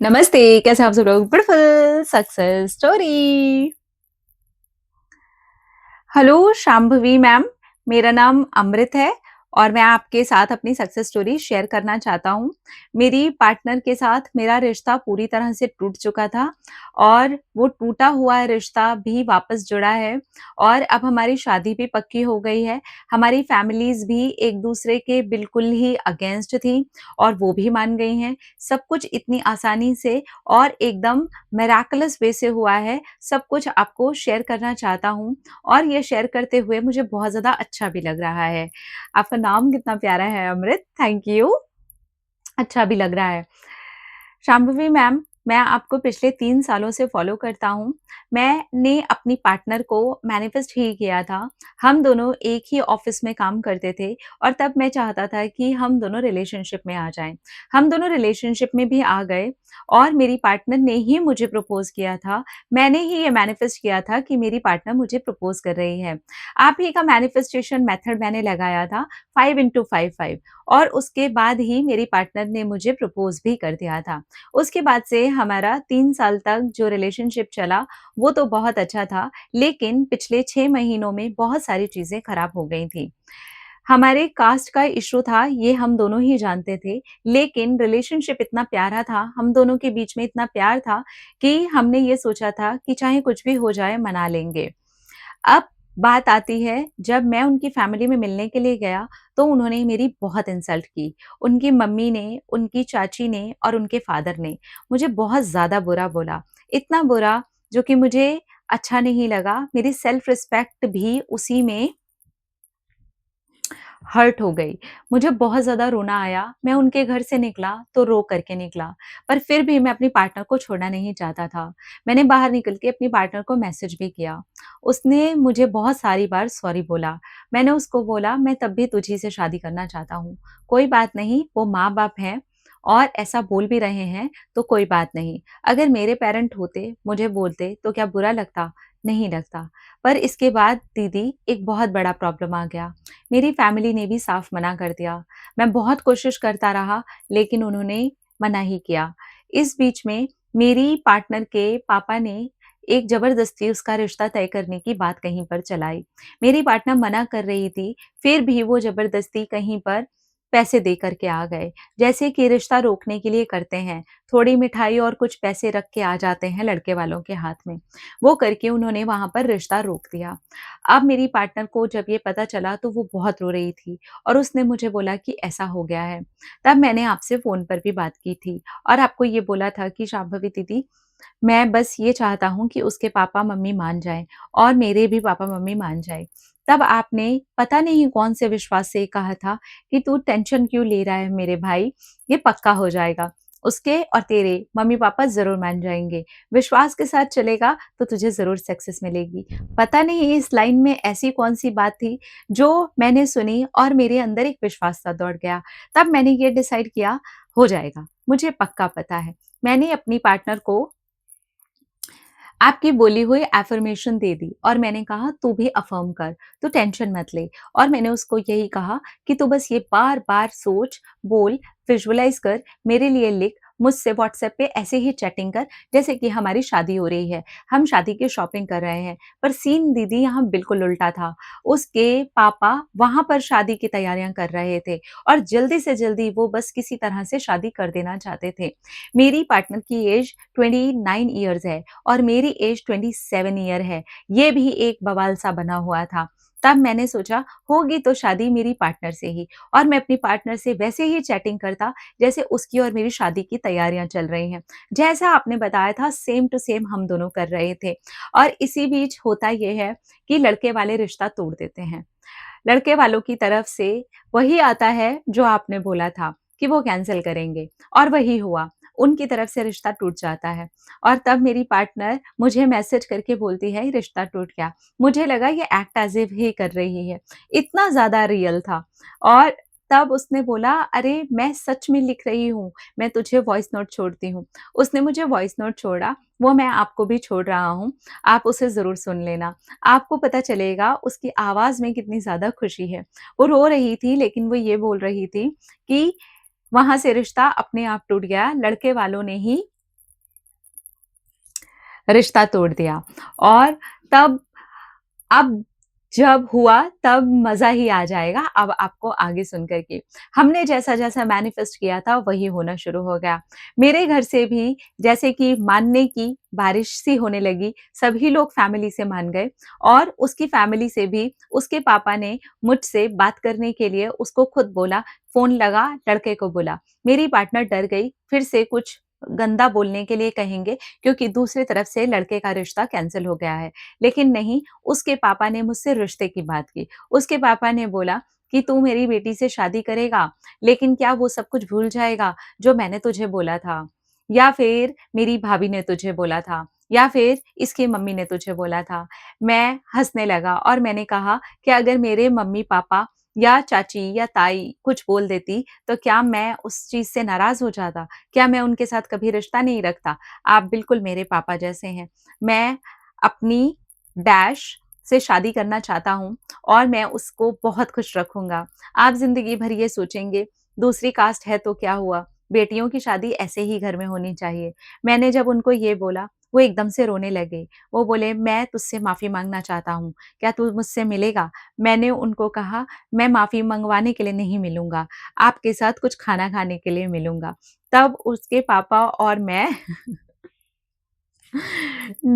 नमस्ते, कैसे हैं आप सब लोग? Beautiful success story. Hello Shambhavi ma'am, मेरा नाम अमृत है और मैं आपके साथ अपनी सक्सेस स्टोरी शेयर करना चाहता हूँ। मेरी पार्टनर के साथ मेरा रिश्ता पूरी तरह से टूट चुका था और वो टूटा हुआ रिश्ता भी वापस जुड़ा है और अब हमारी शादी भी पक्की हो गई है। हमारी फैमिलीज़ भी एक-दूसरे के बिल्कुल ही अगेंस्ट थी और वो भी मान गई हैं। सब कुछ इतनी आसानी से और एकदम मिरेकलस वे से हुआ है। सब कुछ आपको शेयर करना चाहता हूँ और ये शेयर करते हुए मुझे बहुत ज़्यादा अच्छा भी लग रहा है। आपका नाम कितना प्यारा है अमृत, थैंक यू। अच्छा भी लग रहा है। शांभवी मैम, मैं आपको पिछले 3 सालों से फ़ॉलो करता हूँ। मैंने अपनी पार्टनर को मैनिफेस्ट ही किया था। हम दोनों एक ही ऑफ़िस में काम करते थे और तब मैं चाहता था कि हम दोनों रिलेशनशिप में आ जाएँ। हम दोनों रिलेशनशिप में भी आ गए और मेरी पार्टनर ने ही मुझे प्रपोज़ किया था। मैंने ही ये मैनिफेस्ट किया था कि मेरी पार्टनर मुझे प्रपोज़ कर रही है। आप ही का मैनिफेस्टेशन मेथड मैंने लगाया था 5 इंटू 5 5 और उसके बाद ही मेरी पार्टनर ने मुझे प्रपोज़ भी कर दिया था। उसके बाद से हमारा 3 साल तक जो रिलेशनशिप चला, वो तो बहुत अच्छा था, लेकिन पिछले 6 महीनों में बहुत सारी चीज़ें खराब हो गई थी। हमारे कास्ट का इश्यू था, ये हम दोनों ही जानते थे, लेकिन रिलेशनशिप इतना प्यारा था, हम दोनों के बीच में इतना प्यार था कि हमने ये सोचा था कि चाहे कुछ भी हो जाए, मना लेंगे। अब बात आती है जब मैं उनकी फैमिली में मिलने के लिए गया, तो उन्होंने मेरी बहुत इंसल्ट की। उनकी मम्मी ने, उनकी चाची ने और उनके फादर ने मुझे बहुत ज़्यादा बुरा बोला। इतना बुरा जो कि मुझे अच्छा नहीं लगा। मेरी सेल्फ रिस्पेक्ट भी उसी में हर्ट हो गई। मुझे बहुत ज़्यादा रोना आया। मैं उनके घर से निकला तो रो कर के निकला, पर फिर भी मैं अपनी पार्टनर को छोड़ना नहीं चाहता था। मैंने बाहर निकल के अपनी पार्टनर को मैसेज भी किया। उसने मुझे बहुत सारी बार सॉरी बोला। मैंने उसको बोला मैं तब भी तुझी से शादी करना चाहता हूँ। कोई बात नहीं, वो माँ-बाप हैं और ऐसा बोल भी रहे हैं तो कोई बात नहीं। अगर मेरे पेरेंट होते, मुझे बोलते तो क्या बुरा लगता? नहीं लगता। पर इसके बाद दीदी एक बहुत बड़ा प्रॉब्लम आ गया। मेरी फैमिली ने भी साफ मना कर दिया। मैं बहुत कोशिश करता रहा, लेकिन उन्होंने मना ही किया। इस बीच में मेरी पार्टनर के पापा ने एक ज़बरदस्ती उसका रिश्ता तय करने की बात कहीं पर चलाई। मेरी पार्टनर मना कर रही थी, फिर भी वो ज़बरदस्ती कहीं पर पैसे दे कर के आ गए। जैसे कि रिश्ता रोकने के लिए करते हैं, थोड़ी मिठाई और कुछ पैसे रख के आ जाते हैं लड़के वालों के हाथ में। वो करके उन्होंने वहाँ पर रिश्ता रोक दिया। अब मेरी पार्टनर को जब ये पता चला तो वो बहुत रो रही थी और उसने मुझे बोला कि ऐसा हो गया है। तब मैंने आपसे फ़ोन पर भी बात की थी और आपको ये बोला था कि शांभवी दीदी, मैं बस ये चाहता हूँ कि उसके पापा-मम्मी मान जाएँ और मेरे भी पापा-मम्मी मान जाएँ। तब आपने पता नहीं कौन से विश्वास से कहा था कि तू टेंशन क्यों ले रहा है मेरे भाई, ये पक्का हो जाएगा। उसके और तेरे मम्मी-पापा ज़रूर मान जाएँगे। विश्वास के साथ चलेगा तो तुझे ज़रूर सक्सेस मिलेगी। पता नहीं इस लाइन में ऐसी कौन-सी बात थी जो मैंने सुनी और मेरे अंदर एक विश्वास सा दौड़ गया। तब मैंने ये डिसाइड किया हो जाएगा, मुझे पक्का पता है। मैंने अपनी पार्टनर को आपकी बोली हुई अफ़र्मेशन दे दी और मैंने कहा तू भी अफ़र्म कर, तू टेंशन मत ले और मैंने उसको यही कहा कि तू बस ये बार-बार सोच, बोल, विजुअलाइज़ कर, मेरे लिए लिख, मुझसे व्हाट्सएप पे ऐसे ही चैटिंग कर जैसे कि हमारी शादी हो रही है। हम शादी की शॉपिंग कर रहे हैं। पर सीन दीदी यहाँ बिल्कुल उल्टा था। उसके पापा वहाँ पर शादी की तैयारियाँ कर रहे थे और जल्दी से जल्दी वो बस किसी तरह से शादी कर देना चाहते थे। मेरी पार्टनर की एज 29 इयर्स है और मेरी एज 27 ईयर है। ये भी एक बवाल सा बना हुआ था। तब मैंने सोचा होगी तो शादी मेरी पार्टनर से ही और मैं अपनी पार्टनर से वैसे ही चैटिंग करता जैसे उसकी और मेरी शादी की तैयारियां चल रही हैं। जैसा आपने बताया था सेम टू सेम हम दोनों कर रहे थे और इसी बीच होता ये है कि लड़के वाले रिश्ता तोड़ देते हैं। लड़के वालों की तरफ से वही आता है जो आपने बोला था कि वो कैंसल करेंगे और वही हुआ। उनकी तरफ से रिश्ता टूट जाता है और तब मेरी पार्टनर मुझे मैसेज करके बोलती है, "रिश्ता टूट गया।" मुझे लगा ये एक्ट एज़ इफ ही कर रही है। इतना ज़्यादा रियल था और तब उसने बोला, "अरे! मैं सच में लिख रही हूँ, मैं तुझे वॉइस नोट छोड़ती हूँ।" उसने मुझे वॉइस नोट छोड़ा, वो मैं आपको भी छोड़ रहा हूँ, आप उसे ज़रूर सुन लेना। आपको पता चलेगा उसकी आवाज़ में कितनी ज़्यादा खुशी है। वो रो रही थी लेकिन वो ये बोल रही थी कि वहाँ से रिश्ता अपने आप टूट गया, लड़के वालों ने ही रिश्ता तोड़ दिया। और तब अब जब हुआ तब मज़ा ही आ जाएगा अब आपको आगे सुन कर के। हमने जैसा-जैसा मैनिफेस्ट किया था वही होना शुरू हो गया। मेरे घर से भी जैसे कि मानने की बारिश सी होने लगी, सभी लोग फैमिली से मान गए और उसकी फैमिली से भी उसके पापा ने मुझसे बात करने के लिए उसको खुद बोला, फ़ोन लगा, लड़के को बुला। मेरी पार्टनर डर गई, फिर से कुछ गंदा बोलने के लिए कहेंगे क्योंकि दूसरी तरफ से लड़के का रिश्ता कैंसल हो गया है। लेकिन नहीं, उसके पापा ने मुझसे रिश्ते की बात की। उसके पापा ने बोला कि तू मेरी बेटी से शादी करेगा, लेकिन क्या वो सब कुछ भूल जाएगा जो मैंने तुझे बोला था? या फिर मेरी भाभी ने तुझे बोला था? या फिर इसकी मम्मी ने तुझे बोला था? मैं हँसने लगा और मैंने कहा कि अगर मेरे मम्मी-पापा या चाची या ताई कुछ बोल देती, तो क्या मैं उस चीज़ से नाराज़ हो जाता? क्या मैं उनके साथ कभी रिश्ता नहीं रखता? आप बिल्कुल मेरे पापा जैसे हैं। मैं अपनी डैश से शादी करना चाहता हूँ और मैं उसको बहुत खुश रखूँगा। आप ज़िंदगी भर ये सोचेंगे, दूसरी कास्ट है तो क्या हुआ? बेटियों की शादी ऐसे ही घर में होनी चाहिए। मैंने जब उनको ये बोला, वो एकदम से रोने लगे। वो बोले, "मैं तुझसे माफ़ी माँगना चाहता हूँ, क्या तू मुझसे मिलेगा?" मैंने उनको कहा, "मैं माफ़ी मँगवाने के लिए नहीं मिलूँगा, आपके साथ कुछ खाना खाने के लिए मिलूँगा।" तब उसके पापा और मैं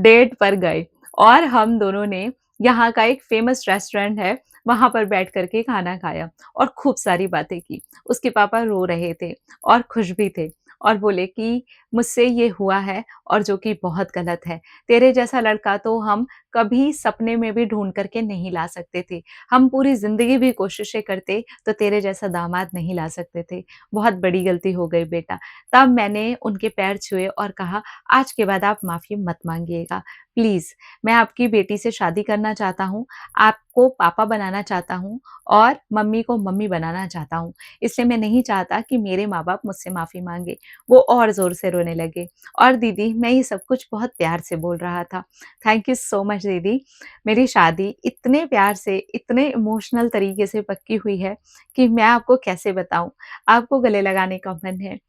डेट पर गए और हम दोनों ने यहाँ का एक फ़ेमस रेस्टोरेंट है, वहाँ पर बैठ कर के खाना खाया और खूब सारी बातें की। उसके पापा रो रहे थे और खुश भी थे और बोले कि मुझसे ये हुआ है और जो कि बहुत गलत है। तेरे जैसा लड़का तो हम कभी सपने में भी ढूँढ कर के नहीं ला सकते थे। हम पूरी ज़िंदगी भी कोशिशें करते तो तेरे जैसा दामाद नहीं ला सकते थे। बहुत बड़ी गलती हो गई बेटा। तब मैंने उनके पैर छुए और कहा आज के बाद आप माफ़ी मत माँगिएगा, प्लीज़। मैं आपकी बेटी से शादी करना चाहता हूँ, आपको पापा बनाना चाहता हूँ और मम्मी को मम्मी बनाना चाहता हूँ। इसलिए मैं नहीं चाहता कि मेरे माँ-बाप मुझसे माफ़ी माँगे। वो और ज़ोर से रोने लगे और दीदी मैं ये सब कुछ बहुत प्यार से बोल रहा था। थैंक यू सो मच दीदी। मेरी शादी इतने प्यार से, इतने इमोशनल तरीके से पक्की हुई है कि मैं आपको कैसे बताऊँ? आपको गले लगाने का मन है।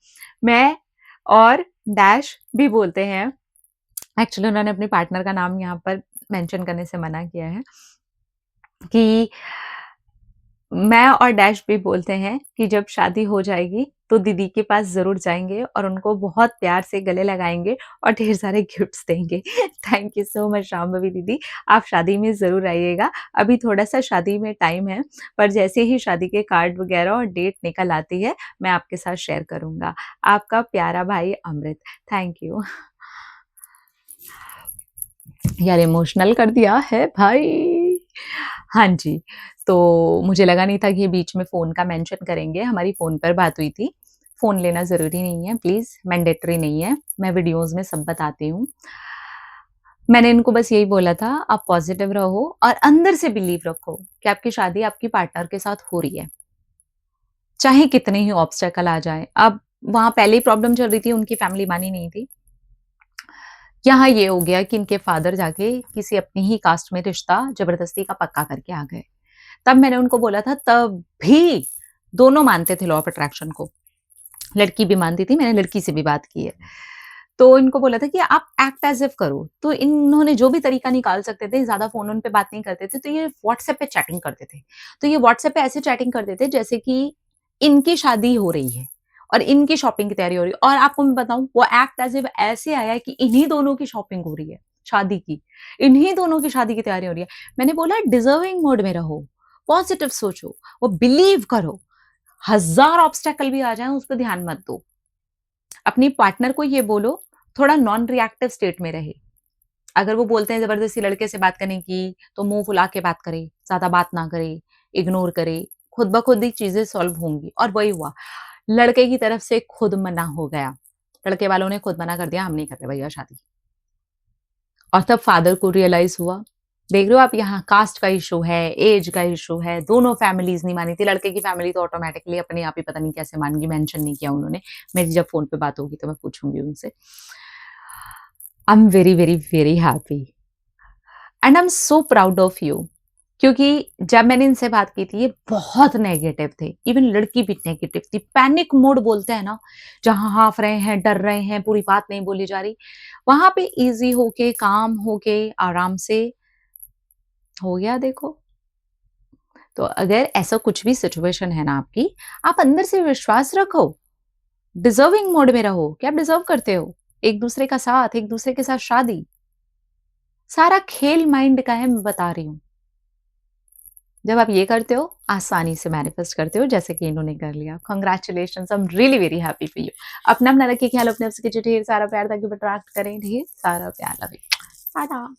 मैं और डैश भी बोलते हैं। एक्चुअली उन्होंने अपने पार्टनर का नाम यहाँ पर मेंशन करने से मना किया है कि मैं और डैश भी बोलते हैं कि जब शादी हो जाएगी, तो दीदी के पास ज़रूर जाएँगे और उनको बहुत प्यार से गले लगाएँगे और ढेर सारे गिफ्ट्स देंगे। Thank you so much Shambhavi दीदी, आप शादी में ज़रूर आइएगा। अभी थोड़ा-सा शादी में टाइम है, पर जैसे ही शादी के कार्ड वगैरह और डेट निकल आती है, मैं आपके साथ शेयर करूँगा। आपका प्यारा भाई अमृत। Thank you. यार इमोशनल कर दिया है भाई। हाँ जी, तो मुझे लगा नहीं था कि ये बीच में फ़ोन का मेंशन करेंगे, हमारी फ़ोन पर बात हुई थी। फ़ोन लेना ज़रूरी नहीं है प्लीज़, मैंडेटरी नहीं है, मैं वीडियोज़ में सब बताती हूँ। मैंने इनको बस यही बोला था, आप पॉज़िटिव रहो और अंदर से बिलीव रखो कि आपकी शादी आपकी पार्टनर के साथ हो रही है, चाहे कितने ही ऑब्स्टेकल आ जाएँ। अब वहाँ पहले ही प्रॉब्लम चल रही थी, उनकी फैमिली मानी नहीं थी। यहाँ ये हो गया कि इनके फादर जाके किसी अपनी ही कास्ट में रिश्ता ज़बरदस्ती का पक्का करके आ गए। तब मैंने उनको बोला था तब भी दोनों मानते थे लॉ ऑफ अट्रैक्शन को। लड़की भी मानती थी, मैंने लड़की से भी बात की है। तो इनको बोला था कि आप एक्ट एज़ इफ करो। तो इन्होंने जो भी तरीका निकाल सकते थे, ज़्यादा फ़ोन-वोन पे बात नहीं करते थे, तो ये व्हाट्सएप पे चैटिंग करते थे। तो ये व्हाट्सएप पे ऐसे चैटिंग करते थे जैसे कि इनकी शादी हो रही है और इनकी शॉपिंग की तैयारी हो रही है और आपको मैं बताऊँ वो एक्ट एज़ इफ ऐसे आया है कि इन्हीं दोनों की शॉपिंग हो रही है, शादी की। इन्हीं दोनों की शादी की तैयारी हो रही है। मैंने बोला डिज़र्विंग मोड में रहो, पॉज़िटिव सोचो, वो बिलीव करो। हज़ार ऑब्स्टेकल भी आ जाएँ, उस पे ध्यान मत दो। अपनी पार्टनर को ये बोलो, थोड़ा नॉन रिएक्टिव स्टेट में रहे। अगर वो बोलते हैं ज़बरदस्ती लड़के से बात करने की, तो मुँह फुला के बात करे, ज़्यादा बात ना करे, इग्नोर करे, खुद ब खुद ही चीज़ें सॉल्व होंगी और वही हुआ। लड़के की तरफ से खुद मना हो गया। लड़के वालों ने खुद मना कर दिया, हम नहीं कर रहे भैया शादी। और तब फादर को रियलाइज़ हुआ। देख रहे हो आप यहाँ कास्ट का इश्यू है, ऐज का इश्यू है, दोनों फैमिलीज़ नहीं मानी थी। लड़के की फैमिली तो ऑटोमैटिकली अपने आप ही पता नहीं कैसे मान गई, मेंशन नहीं किया उन्होंने। मेरी जब फ़ोन पे बात होगी तो मैं पूछूँगी उनसे। I am very, very, very happy and I am so proud of you क्योंकि जब मैंने इनसे बात की थी, ये बहुत नेगेटिव थे। इवन लड़की भी नेगेटिव थी। पैनिक मोड बोलते हैं ना, जहाँ हाँफ रहे हैं, डर रहे हैं, पूरी बात नहीं बोली जा रही। वहाँ पे ईज़ी होके, काम होके, आराम से हो गया देखो। तो अगर ऐसा कुछ भी सिचुएशन है ना आपकी, आप अंदर से विश्वास रखो, डिज़र्विंग मोड में रहो कि आप डिज़र्व करते हो। एक-दूसरे का साथ, एक-दूसरे के साथ शादी। सारा खेल माइंड का है, मैं बता रही हूँ। जब आप ये करते हो, आसानी से मैनिफेस्ट करते हो जैसे कि इन्होंने कर लिया। Congratulations, I am really very happy for you. अपना-अपना रखिए ख्याल, अपने आप से कीजिए ढेर सारा प्यार ताकि अट्रैक्ट करें ढेर सारा प्यार। Love you. टाटा।